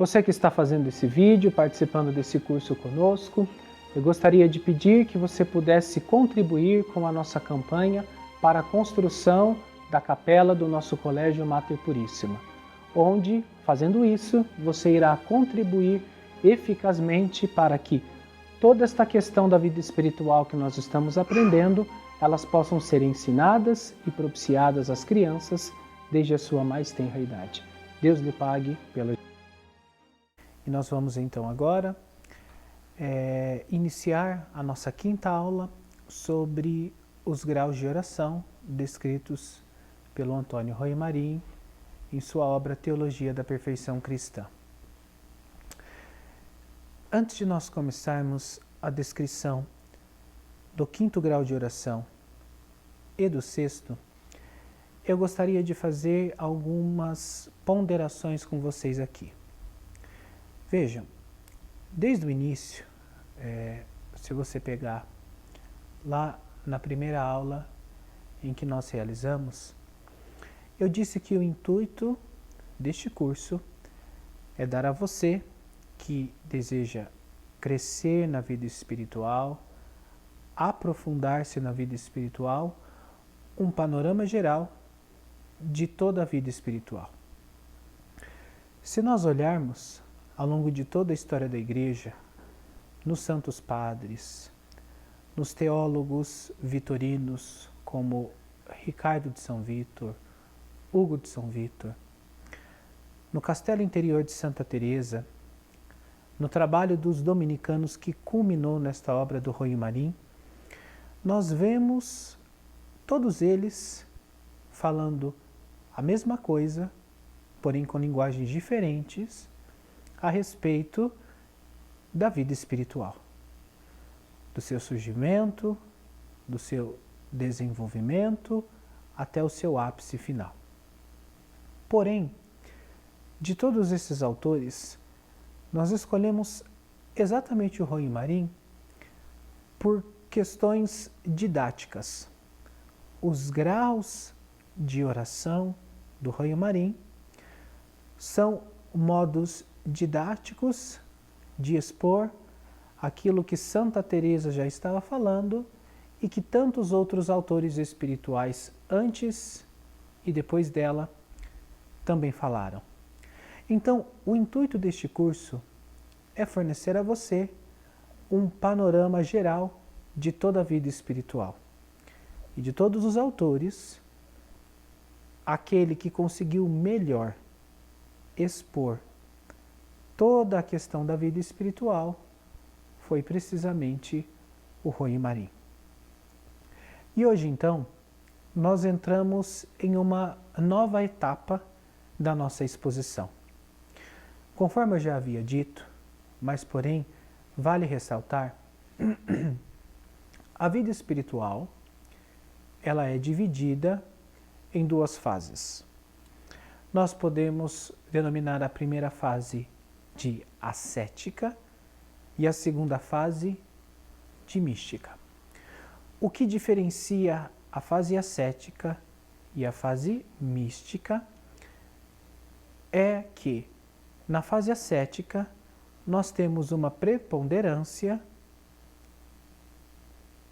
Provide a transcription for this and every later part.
Você que está fazendo esse vídeo, participando desse curso conosco, eu gostaria de pedir que você pudesse contribuir com a nossa campanha para a construção da capela do nosso Colégio Mater Puríssima, onde, fazendo isso, você irá contribuir eficazmente para que toda esta questão da vida espiritual que nós estamos aprendendo, elas possam ser ensinadas e propiciadas às crianças desde a sua mais tenra idade. Deus lhe pague pela... E nós vamos então agora iniciar a nossa quinta aula sobre os graus de oração descritos pelo Antônio Roy Marim em sua obra Teologia da Perfeição Cristã. Antes de nós começarmos a descrição do quinto grau de oração e do sexto, eu gostaria de fazer algumas ponderações com vocês aqui. Vejam, desde o início, se você pegar lá na primeira aula em que nós realizamos, eu disse que o intuito deste curso é dar a você que deseja crescer na vida espiritual, aprofundar-se na vida espiritual, um panorama geral de toda a vida espiritual. Se nós olharmos ao longo de toda a história da Igreja, nos santos padres, nos teólogos vitorinos como Ricardo de São Vítor, Hugo de São Vítor, no Castelo Interior de Santa Teresa, no trabalho dos dominicanos que culminou nesta obra do Roy Marim, nós vemos todos eles falando a mesma coisa, porém com linguagens diferentes, a respeito da vida espiritual, do seu surgimento, do seu desenvolvimento, até o seu ápice final. Porém, de todos esses autores, nós escolhemos exatamente o Roy Marim por questões didáticas. Os graus de oração do Roy Marim são modos didáticos de expor aquilo que Santa Teresa já estava falando e que tantos outros autores espirituais antes e depois dela também falaram. Então, o intuito deste curso é fornecer a você um panorama geral de toda a vida espiritual. E de todos os autores, aquele que conseguiu melhor expor toda a questão da vida espiritual foi precisamente o Roy Marim. E hoje, então, nós entramos em uma nova etapa da nossa exposição. Conforme eu já havia dito, mas porém, vale ressaltar, a vida espiritual, ela é dividida em duas fases. Nós podemos denominar a primeira fase de ascética e a segunda fase de mística. O que diferencia a fase ascética e a fase mística é que na fase ascética nós temos uma preponderância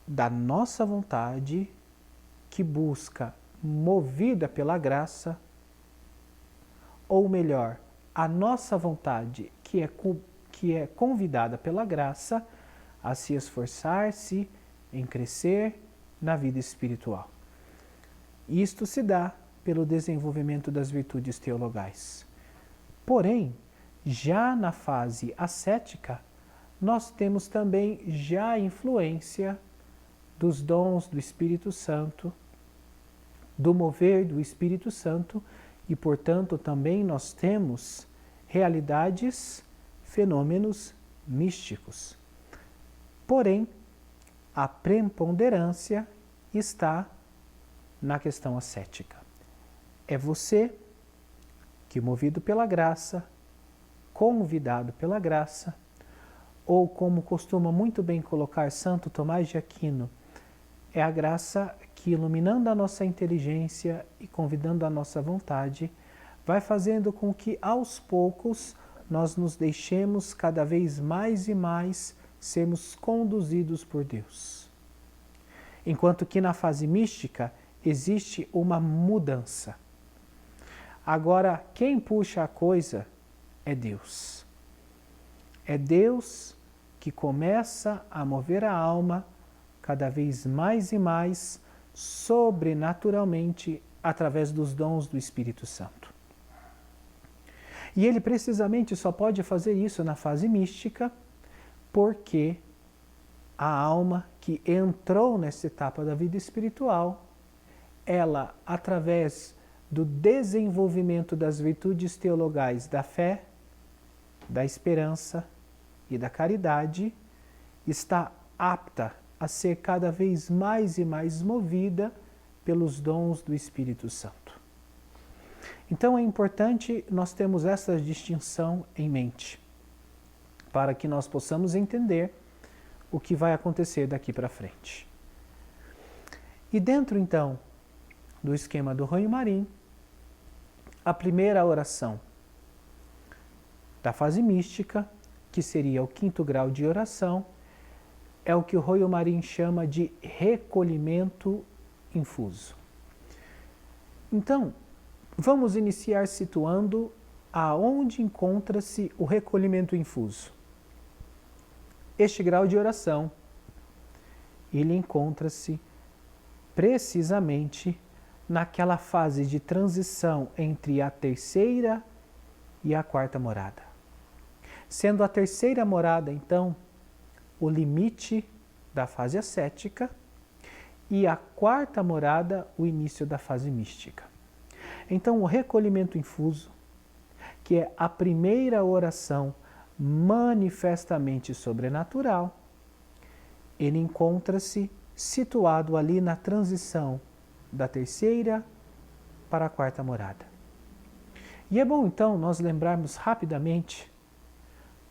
da nossa vontade que busca, movida pela graça, ou melhor, a nossa vontade que é convidada pela graça a se esforçar-se em crescer na vida espiritual. Isto se dá pelo desenvolvimento das virtudes teologais. Porém, já na fase ascética, nós temos também já a influência dos dons do Espírito Santo, do mover do Espírito Santo, e, portanto, também nós temos realidades, fenômenos místicos. Porém, a preponderância está na questão ascética. É você que, movido pela graça, convidado pela graça, ou como costuma muito bem colocar Santo Tomás de Aquino, é a graça que, iluminando a nossa inteligência e convidando a nossa vontade, vai fazendo com que, aos poucos, nós nos deixemos cada vez mais e mais sermos conduzidos por Deus. Enquanto que na fase mística existe uma mudança. Agora, quem puxa a coisa é Deus. É Deus que começa a mover a alma cada vez mais e mais sobrenaturalmente através dos dons do Espírito Santo. E ele precisamente só pode fazer isso na fase mística porque a alma que entrou nessa etapa da vida espiritual, ela, através do desenvolvimento das virtudes teologais da fé, da esperança e da caridade, está apta a ser cada vez mais e mais movida pelos dons do Espírito Santo. Então é importante nós termos essa distinção em mente, para que nós possamos entender o que vai acontecer daqui para frente. E dentro então do esquema do Roio Marim, a primeira oração da fase mística, que seria o 5º grau de oração, é o que o Roio Marim chama de recolhimento infuso. Então, vamos iniciar situando aonde encontra-se o recolhimento infuso. Este grau de oração, ele encontra-se precisamente naquela fase de transição entre a 3ª e a 4ª morada. Sendo a 3ª morada, então, o limite da fase ascética e a 4ª morada, o início da fase mística. Então, o recolhimento infuso, que é a primeira oração manifestamente sobrenatural, ele encontra-se situado ali na transição da 3ª para a 4ª morada. E é bom então nós lembrarmos rapidamente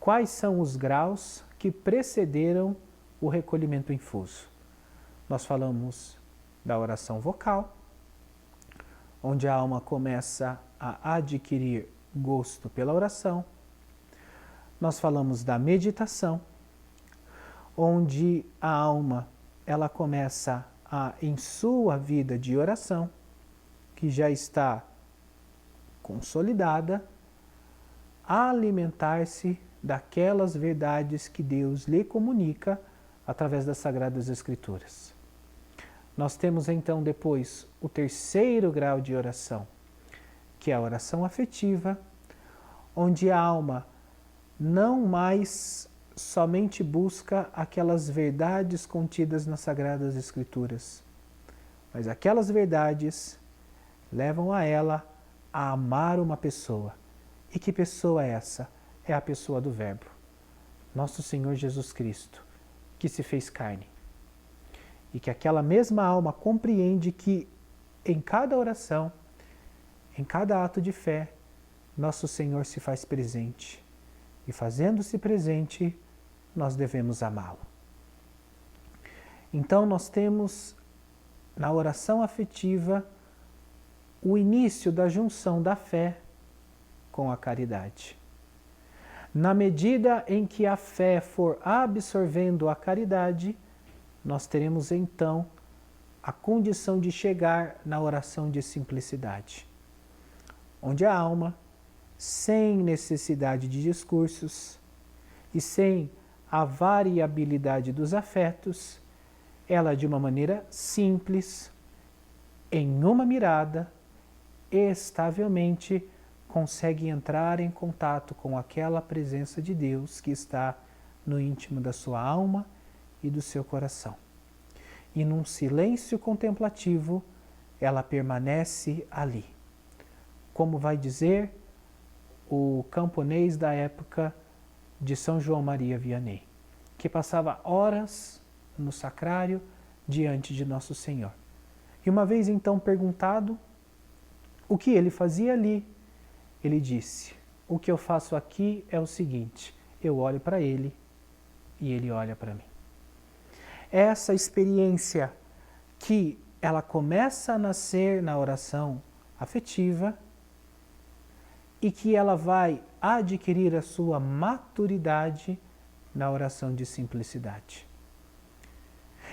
quais são os graus que precederam o recolhimento infuso. Nós falamos da oração vocal, onde a alma começa a adquirir gosto pela oração. Nós falamos da meditação, onde a alma ela começa em sua vida de oração, que já está consolidada, a alimentar-se daquelas verdades que Deus lhe comunica através das Sagradas Escrituras. Nós temos então depois o 3º grau de oração, que é a oração afetiva, onde a alma não mais somente busca aquelas verdades contidas nas Sagradas Escrituras, mas aquelas verdades levam a ela a amar uma pessoa. E que pessoa é essa? É a pessoa do Verbo, nosso Senhor Jesus Cristo, que se fez carne. E que aquela mesma alma compreende que em cada oração, em cada ato de fé, nosso Senhor se faz presente. E fazendo-se presente, nós devemos amá-lo. Então nós temos na oração afetiva o início da junção da fé com a caridade. Na medida em que a fé for absorvendo a caridade, nós teremos então a condição de chegar na oração de simplicidade, onde a alma, sem necessidade de discursos e sem a variabilidade dos afetos, ela de uma maneira simples, em uma mirada, estavelmente consegue entrar em contato com aquela presença de Deus que está no íntimo da sua alma e do seu coração. E num silêncio contemplativo, ela permanece ali. Como vai dizer o camponês da época de São João Maria Vianney, que passava horas no sacrário diante de Nosso Senhor. E uma vez então perguntado o que ele fazia ali, ele disse: o que eu faço aqui é o seguinte, eu olho para ele e ele olha para mim. Essa experiência que ela começa a nascer na oração afetiva e que ela vai adquirir a sua maturidade na oração de simplicidade.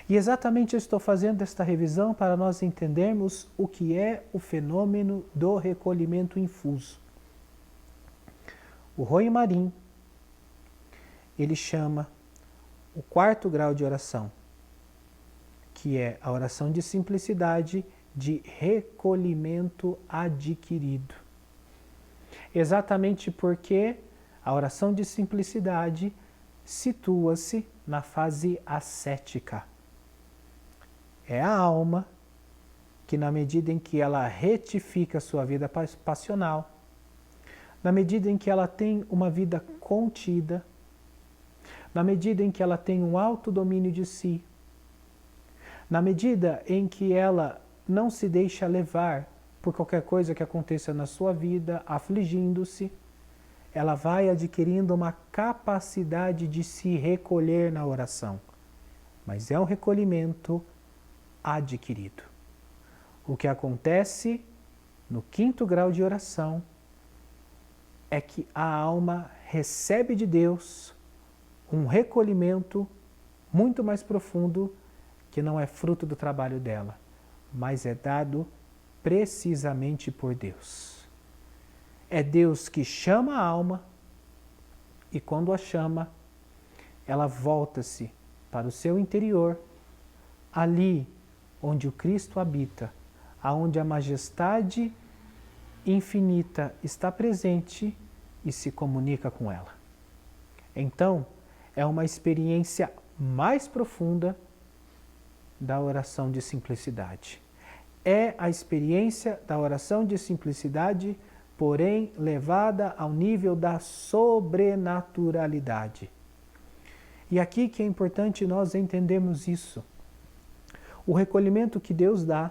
E exatamente eu estou fazendo esta revisão para nós entendermos o que é o fenômeno do recolhimento infuso. O Roy Marin, ele chama o quarto grau de oração, que é a oração de simplicidade, de recolhimento adquirido. Exatamente porque a oração de simplicidade situa-se na fase ascética. É a alma que, na medida em que ela retifica sua vida passional, na medida em que ela tem uma vida contida, na medida em que ela tem um alto domínio de si, na medida em que ela não se deixa levar por qualquer coisa que aconteça na sua vida, afligindo-se, ela vai adquirindo uma capacidade de se recolher na oração. Mas é um recolhimento adquirido. O que acontece no quinto grau de oração é que a alma recebe de Deus um recolhimento muito mais profundo, que não é fruto do trabalho dela, mas é dado precisamente por Deus. É Deus que chama a alma e quando a chama, ela volta-se para o seu interior, ali onde o Cristo habita, aonde a majestade infinita está presente e se comunica com ela. Então, é uma experiência mais profunda da oração de simplicidade. É a experiência da oração de simplicidade, porém levada ao nível da sobrenaturalidade. E aqui que é importante nós entendermos isso. O recolhimento que Deus dá,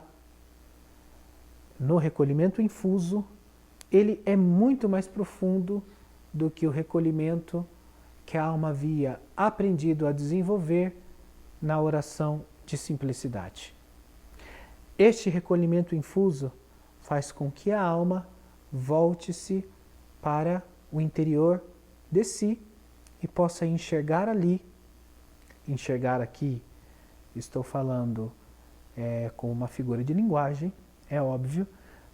no recolhimento infuso, ele é muito mais profundo do que o recolhimento que a alma havia aprendido a desenvolver na oração de simplicidade. Este recolhimento infuso faz com que a alma volte-se para o interior de si e possa enxergar ali, enxergar aqui, estou falando com uma figura de linguagem, é óbvio,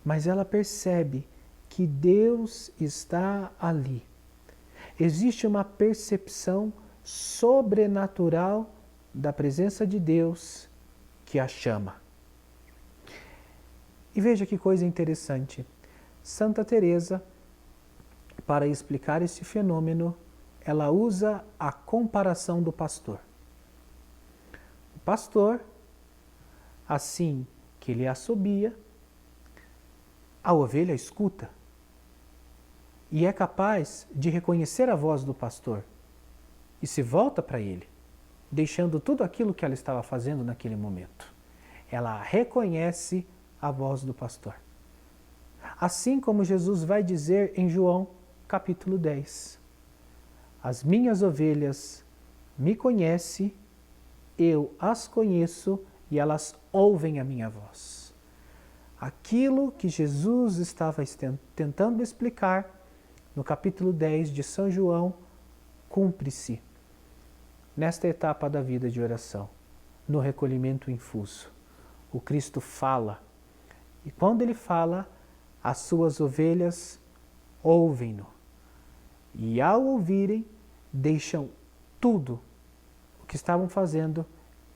mas ela percebe que Deus está ali. Existe uma percepção sobrenatural da presença de Deus que a chama. E veja que coisa interessante. Santa Teresa, para explicar esse fenômeno, ela usa a comparação do pastor. O pastor, assim que ele assobia, a ovelha escuta e é capaz de reconhecer a voz do pastor e se volta para ele, deixando tudo aquilo que ela estava fazendo naquele momento. Ela reconhece a voz do pastor. Assim como Jesus vai dizer em João capítulo 10, as minhas ovelhas me conhecem, eu as conheço e elas ouvem a minha voz. Aquilo que Jesus estava tentando explicar no capítulo 10 de São João cumpre-se nesta etapa da vida de oração, no recolhimento infuso. O Cristo fala e quando ele fala, as suas ovelhas ouvem-no. E ao ouvirem, deixam tudo o que estavam fazendo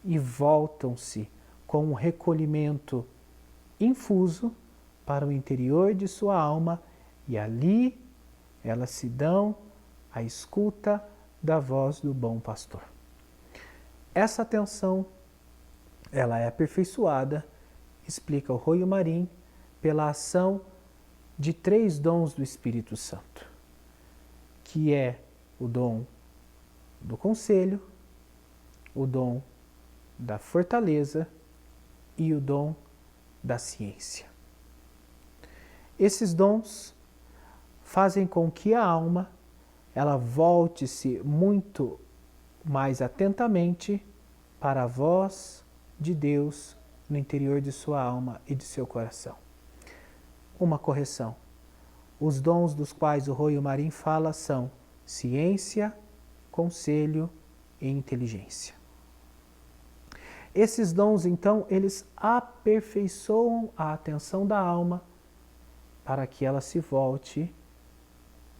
e voltam-se com um recolhimento infuso para o interior de sua alma e ali elas se dão à escuta da voz do bom pastor. Essa atenção, ela é aperfeiçoada, explica o Roy Marin, pela ação de 3 dons do Espírito Santo, que é o dom do conselho, o dom da fortaleza e o dom da ciência. Esses dons fazem com que a alma ela volte-se muito mais atentamente para a voz de Deus no interior de sua alma e de seu coração. Uma correção. Os dons dos quais o Rôio Marim fala são ciência, conselho e inteligência. Esses dons, então, eles aperfeiçoam a atenção da alma para que ela se volte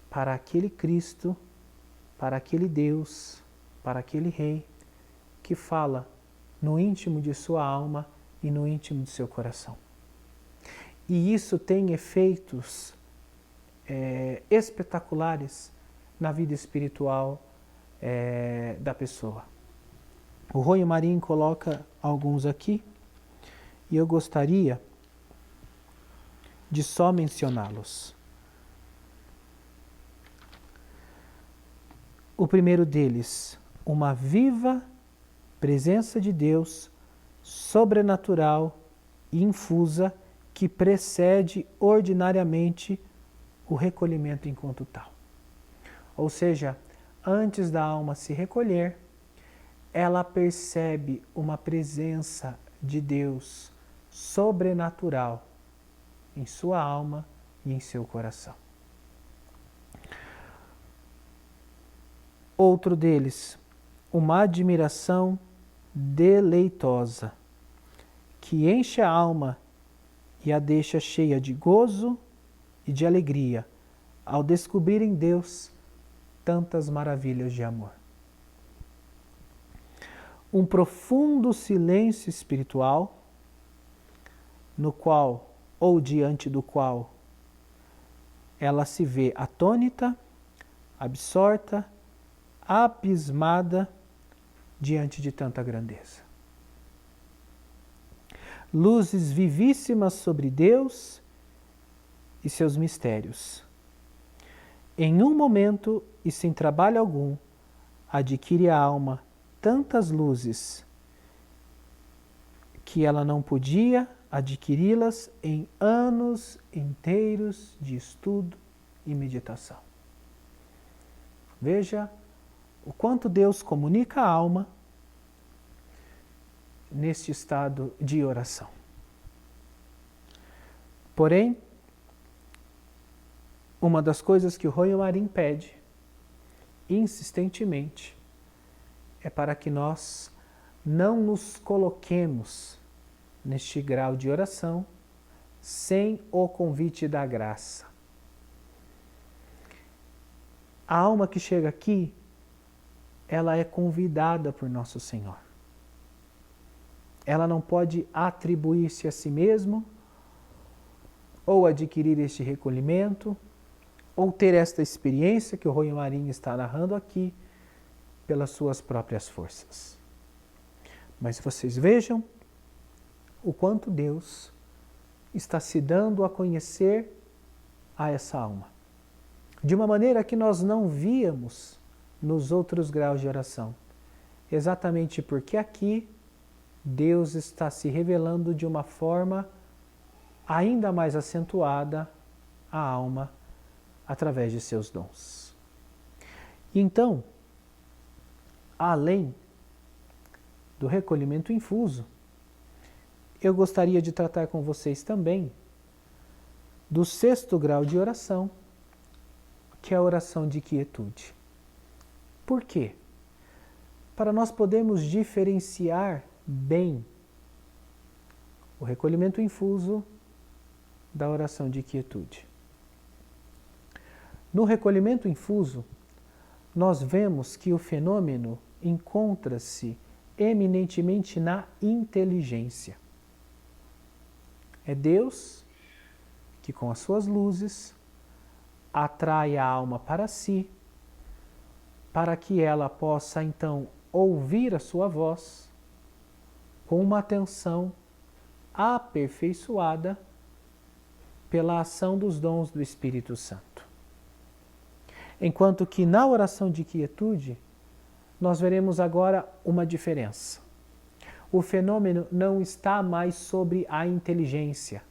para aquele Cristo, para aquele Deus, para aquele Rei que fala no íntimo de sua alma e no íntimo de seu coração. E isso tem efeitos espetaculares na vida espiritual da pessoa. O Rôio Marim coloca alguns aqui e eu gostaria de só mencioná-los. O primeiro deles, uma viva presença de Deus sobrenatural e infusa que precede ordinariamente o recolhimento enquanto tal. Ou seja, antes da alma se recolher, ela percebe uma presença de Deus sobrenatural em sua alma e em seu coração. Outro deles, uma admiração deleitosa, que enche a alma e a deixa cheia de gozo e de alegria ao descobrir em Deus tantas maravilhas de amor. Um profundo silêncio espiritual, no qual, ou diante do qual, ela se vê atônita, absorta, abismada diante de tanta grandeza. Luzes vivíssimas sobre Deus e seus mistérios. Em um momento e sem trabalho algum, adquire a alma tantas luzes que ela não podia adquiri-las em anos inteiros de estudo e meditação. Veja o quanto Deus comunica a alma neste estado de oração. Porém, uma das coisas que o Rôio Marim pede insistentemente é para que nós não nos coloquemos neste grau de oração sem o convite da graça. A alma que chega aqui, ela é convidada por Nosso Senhor. Ela não pode atribuir-se a si mesmo, ou adquirir este recolhimento, ou ter esta experiência que o Rôio Marim está narrando aqui, pelas suas próprias forças. Mas vocês vejam o quanto Deus está se dando a conhecer a essa alma, de uma maneira que nós não víamos nos outros graus de oração, exatamente porque aqui Deus está se revelando de uma forma ainda mais acentuada à alma através de seus dons. Então, além do recolhimento infuso, eu gostaria de tratar com vocês também do 6º grau de oração, que é a oração de quietude. Por quê? Para nós podermos diferenciar bem o recolhimento infuso da oração de quietude. No recolhimento infuso, nós vemos que o fenômeno encontra-se eminentemente na inteligência. É Deus que, com as suas luzes, atrai a alma para si, para que ela possa, então, ouvir a sua voz com uma atenção aperfeiçoada pela ação dos dons do Espírito Santo. Enquanto que na oração de quietude, nós veremos agora uma diferença. O fenômeno não está mais sobre a inteligência,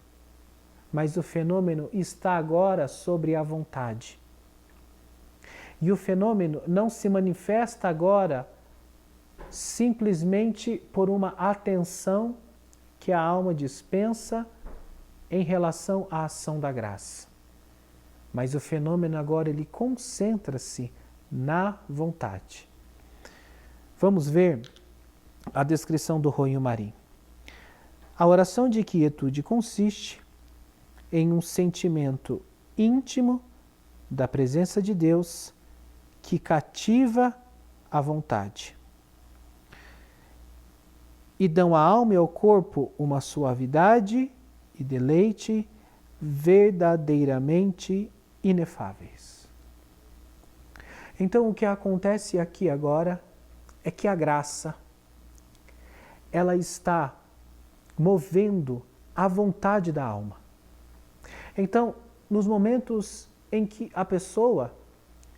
mas o fenômeno está agora sobre a vontade. E o fenômeno não se manifesta agora simplesmente por uma atenção que a alma dispensa em relação à ação da graça, mas o fenômeno agora ele concentra-se na vontade. Vamos ver a descrição do Rônio Marim. A oração de quietude consiste em um sentimento íntimo da presença de Deus que cativa a vontade e dão à alma e ao corpo uma suavidade e deleite verdadeiramente inefáveis. Então, o que acontece aqui agora é que a graça, ela está movendo a vontade da alma. Então, nos momentos em que a pessoa,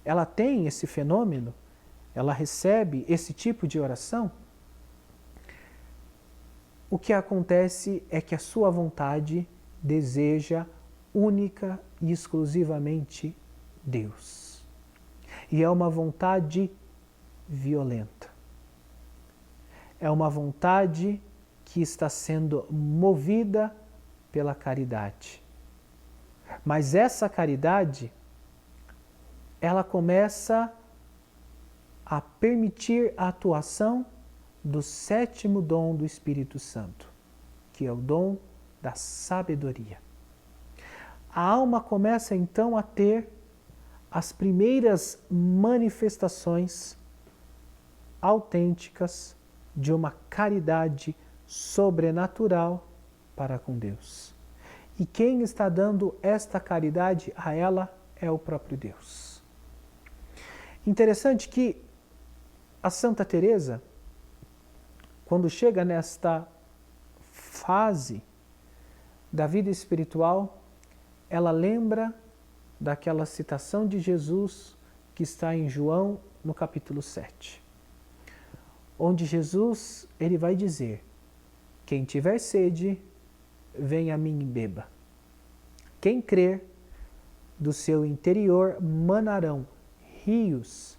ela tem esse fenômeno, ela recebe esse tipo de oração, o que acontece é que a sua vontade deseja única e exclusivamente Deus. E é uma vontade violenta. É uma vontade que está sendo movida pela caridade. Mas essa caridade, ela começa a permitir a atuação do sétimo dom do Espírito Santo, que é o dom da sabedoria. A alma começa então a ter as primeiras manifestações autênticas de uma caridade sobrenatural para com Deus. E quem está dando esta caridade a ela é o próprio Deus. Interessante que a Santa Teresa, quando chega nesta fase da vida espiritual, ela lembra daquela citação de Jesus que está em João, no capítulo 7. Onde Jesus, ele vai dizer: quem tiver sede, venha a mim e beba. Quem crer, do seu interior manarão rios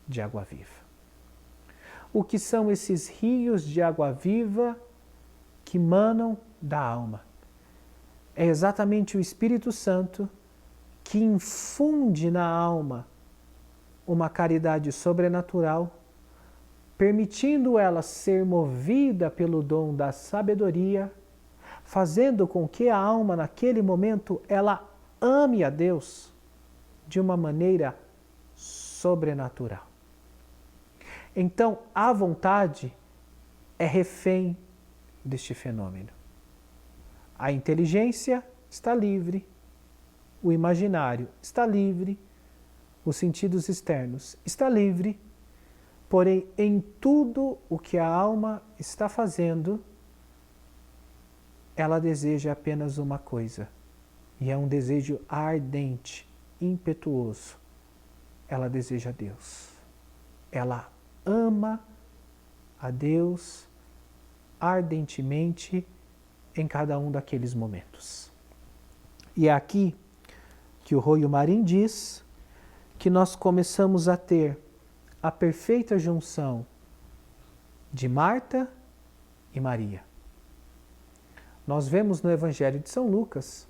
de água viva. O que são esses rios de água viva que manam da alma? É exatamente o Espírito Santo que infunde na alma uma caridade sobrenatural, permitindo ela ser movida pelo dom da sabedoria, fazendo com que a alma, naquele momento, ela ame a Deus de uma maneira sobrenatural. Então, a vontade é refém deste fenômeno. A inteligência está livre, o imaginário está livre, os sentidos externos está livre, porém, em tudo o que a alma está fazendo, ela deseja apenas uma coisa, e é um desejo ardente, impetuoso. Ela deseja Deus. Ela ama a Deus ardentemente em cada um daqueles momentos. E é aqui que o Rônio Marim diz que nós começamos a ter a perfeita junção de Marta e Maria. Nós vemos no Evangelho de São Lucas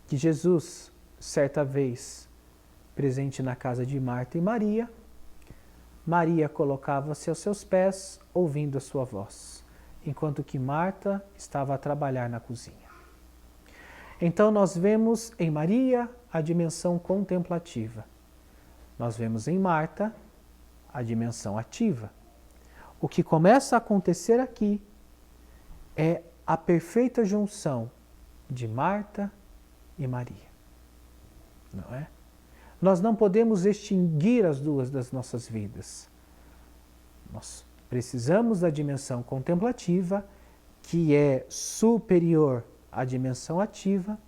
que Jesus, certa vez, presente na casa de Marta e Maria, Maria colocava-se aos seus pés, ouvindo a sua voz, enquanto que Marta estava a trabalhar na cozinha. Então nós vemos em Maria a dimensão contemplativa. Nós vemos em Marta a dimensão ativa. O que começa a acontecer aqui é a perfeita junção de Marta e Maria. Não é? Nós não podemos extinguir as duas das nossas vidas. Nós precisamos da dimensão contemplativa, que é superior à dimensão ativa,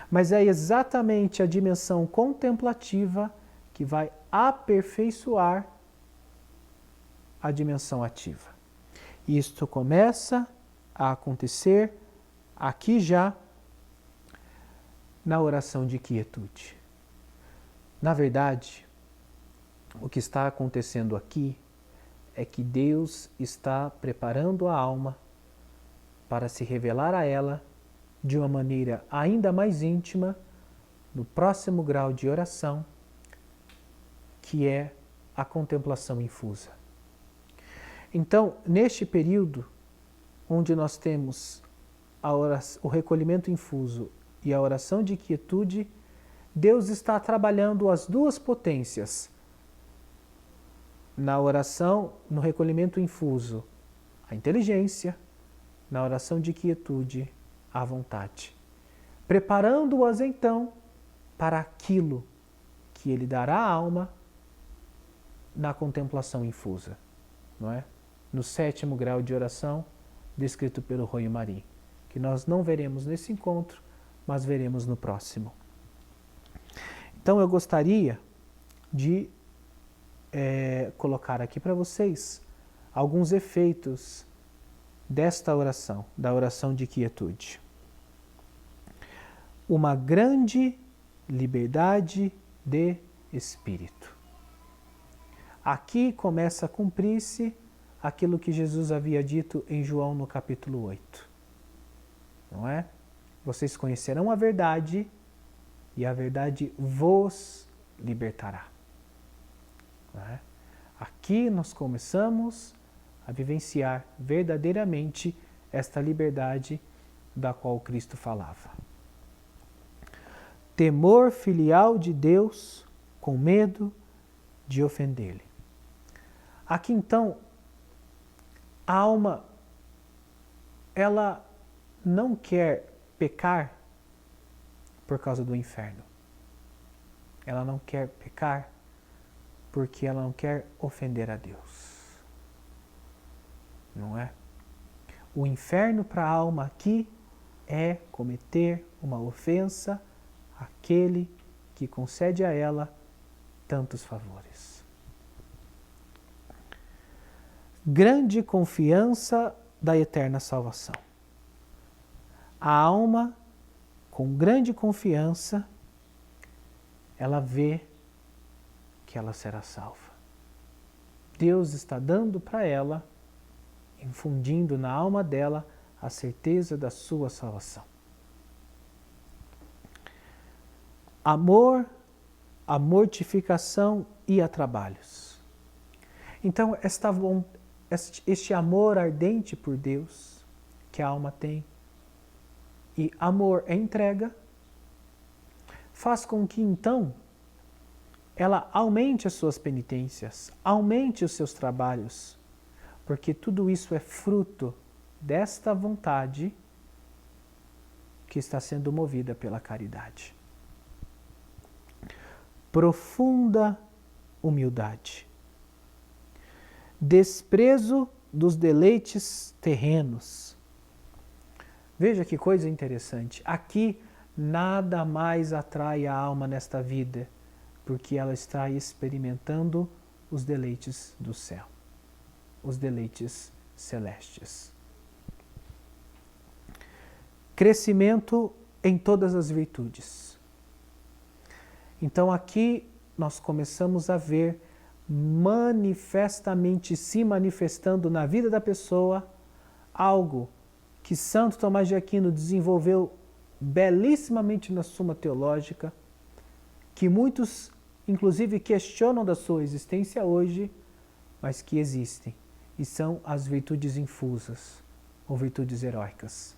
mas é exatamente a dimensão contemplativa que vai aperfeiçoar a dimensão ativa. Isto começa a acontecer aqui já na oração de quietude. Na verdade, o que está acontecendo aqui é que Deus está preparando a alma para se revelar a ela de uma maneira ainda mais íntima no próximo grau de oração, que é a contemplação infusa. Então, neste período, onde nós temos o recolhimento infuso e a oração de quietude, Deus está trabalhando as duas potências. Na oração, no recolhimento infuso, a inteligência, na oração de quietude, a vontade. Preparando-as então para aquilo que Ele dará à alma na contemplação infusa, não é? No 7º grau de oração, descrito pelo Roy Marie, que nós não veremos nesse encontro, mas veremos no próximo. Então eu gostaria de colocar aqui para vocês alguns efeitos desta oração, da oração de quietude. Uma grande liberdade de espírito. Aqui começa a cumprir-se aquilo que Jesus havia dito em João no capítulo 8. Não é? Vocês conhecerão a verdade e a verdade vos libertará. Não é? Aqui nós começamos a vivenciar verdadeiramente esta liberdade da qual Cristo falava. Temor filial de Deus com medo de ofendê-lo. Aqui então, a alma, ela não quer pecar por causa do inferno. Ela não quer pecar porque ela não quer ofender a Deus. Não é? O inferno para a alma aqui é cometer uma ofensa àquele que concede a ela tantos favores. Grande confiança da eterna salvação. A alma, com grande confiança, ela vê que ela será salva. Deus está dando para ela, infundindo na alma dela a certeza da sua salvação. Amor, a mortificação e a trabalhos. Então, este amor ardente por Deus que a alma tem, e amor é entrega, faz com que então ela aumente as suas penitências, aumente os seus trabalhos, porque tudo isso é fruto desta vontade que está sendo movida pela caridade. Profunda humildade. Desprezo dos deleites terrenos. Veja que coisa interessante. Aqui nada mais atrai a alma nesta vida, porque ela está experimentando os deleites do céu, os deleites celestes. Crescimento em todas as virtudes. Então aqui nós começamos a ver manifestamente se manifestando na vida da pessoa algo que Santo Tomás de Aquino desenvolveu belíssimamente na Suma Teológica, que muitos inclusive questionam da sua existência hoje, mas que existem, e são as virtudes infusas, ou virtudes heróicas.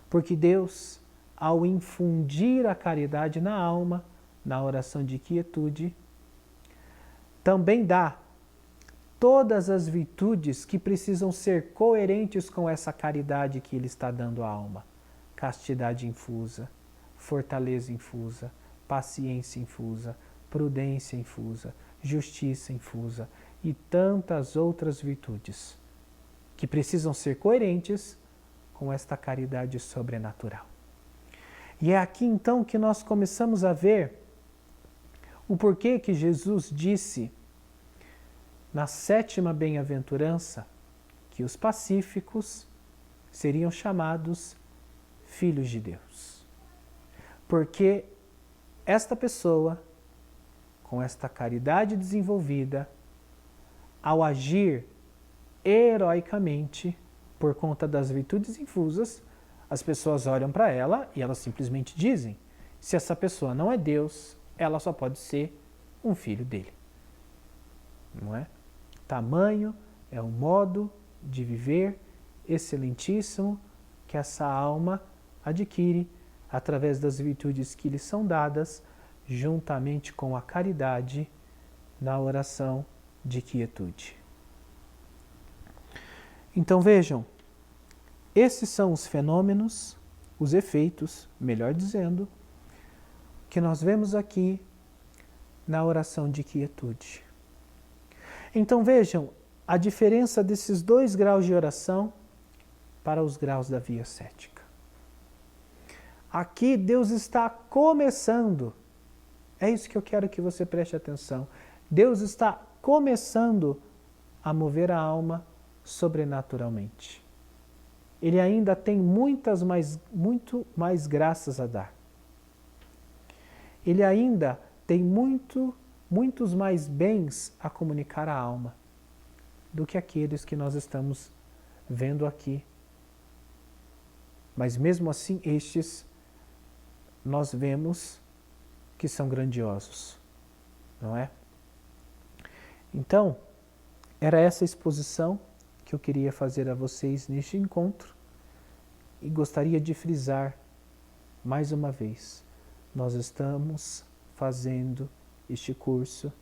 Porque Deus, ao infundir a caridade na alma, na oração de quietude, também dá todas as virtudes que precisam ser coerentes com essa caridade que Ele está dando à alma. Castidade infusa, fortaleza infusa, paciência infusa, prudência infusa, justiça infusa e tantas outras virtudes que precisam ser coerentes com esta caridade sobrenatural. E é aqui então que nós começamos a ver o porquê que Jesus disse na 7ª bem-aventurança que os pacíficos seriam chamados filhos de Deus. Porque esta pessoa, com esta caridade desenvolvida, ao agir heroicamente por conta das virtudes infusas, as pessoas olham para ela e elas simplesmente dizem: Se essa pessoa não é Deus, ela só pode ser um filho dele. Não é? Tamanho é um modo de viver excelentíssimo que essa alma adquire através das virtudes que lhe são dadas, juntamente com a caridade na oração de quietude. Então vejam, esses são os fenômenos, os efeitos, melhor dizendo, que nós vemos aqui na oração de quietude. Então vejam a diferença desses 2 graus de oração para os graus da via cética. Aqui Deus está começando, é isso que eu quero que você preste atenção. Deus está começando a mover a alma sobrenaturalmente. Ele ainda tem muito mais graças a dar. Ele ainda tem muitos mais bens a comunicar à alma do que aqueles que nós estamos vendo aqui. Mas mesmo assim, estes nós vemos que são grandiosos, não é? Então, era essa exposição que eu queria fazer a vocês neste encontro e gostaria de frisar mais uma vez, nós estamos fazendo este curso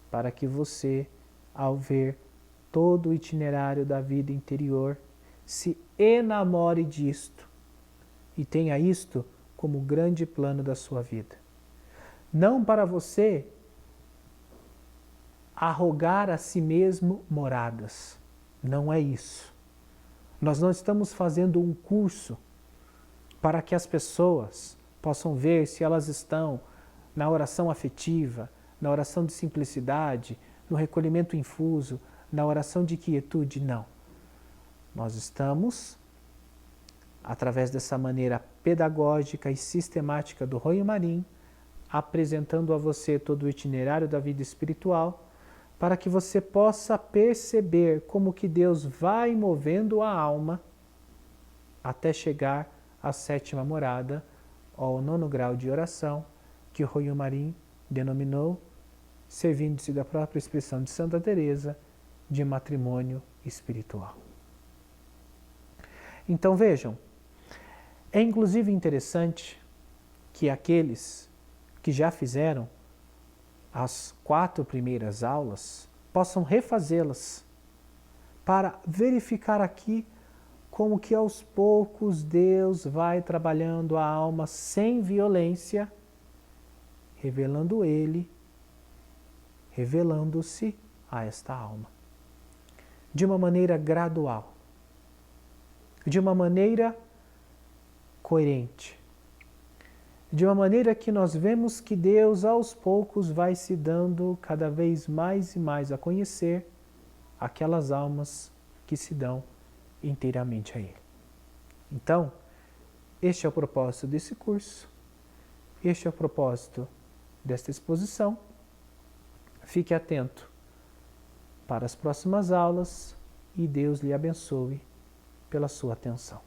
para que você, ao ver todo o itinerário da vida interior, se enamore disto e tenha isto como grande plano da sua vida. Não para você arrogar a si mesmo moradas. Não é isso. Nós não estamos fazendo um curso para que as pessoas possam ver se elas estão na oração afetiva, na oração de simplicidade, no recolhimento infuso, na oração de quietude. Não. Nós estamos, através dessa maneira pedagógica e sistemática do Royo Marim, apresentando a você todo o itinerário da vida espiritual, para que você possa perceber como que Deus vai movendo a alma até chegar à 7ª morada, ou ao 9º grau de oração, que o Royo Marim denominou, servindo-se da própria expressão de Santa Teresa, de matrimônio espiritual. Então vejam, é inclusive interessante que aqueles que já fizeram as 4 primeiras aulas possam refazê-las para verificar aqui como que aos poucos Deus vai trabalhando a alma sem violência, revelando Ele, revelando-se a esta alma. De uma maneira gradual, de uma maneira coerente, de uma maneira que nós vemos que Deus aos poucos vai se dando cada vez mais e mais a conhecer aquelas almas que se dão inteiramente a Ele. Então, este é o propósito desse curso, este é o propósito desta exposição. Fique atento para as próximas aulas e Deus lhe abençoe pela sua atenção.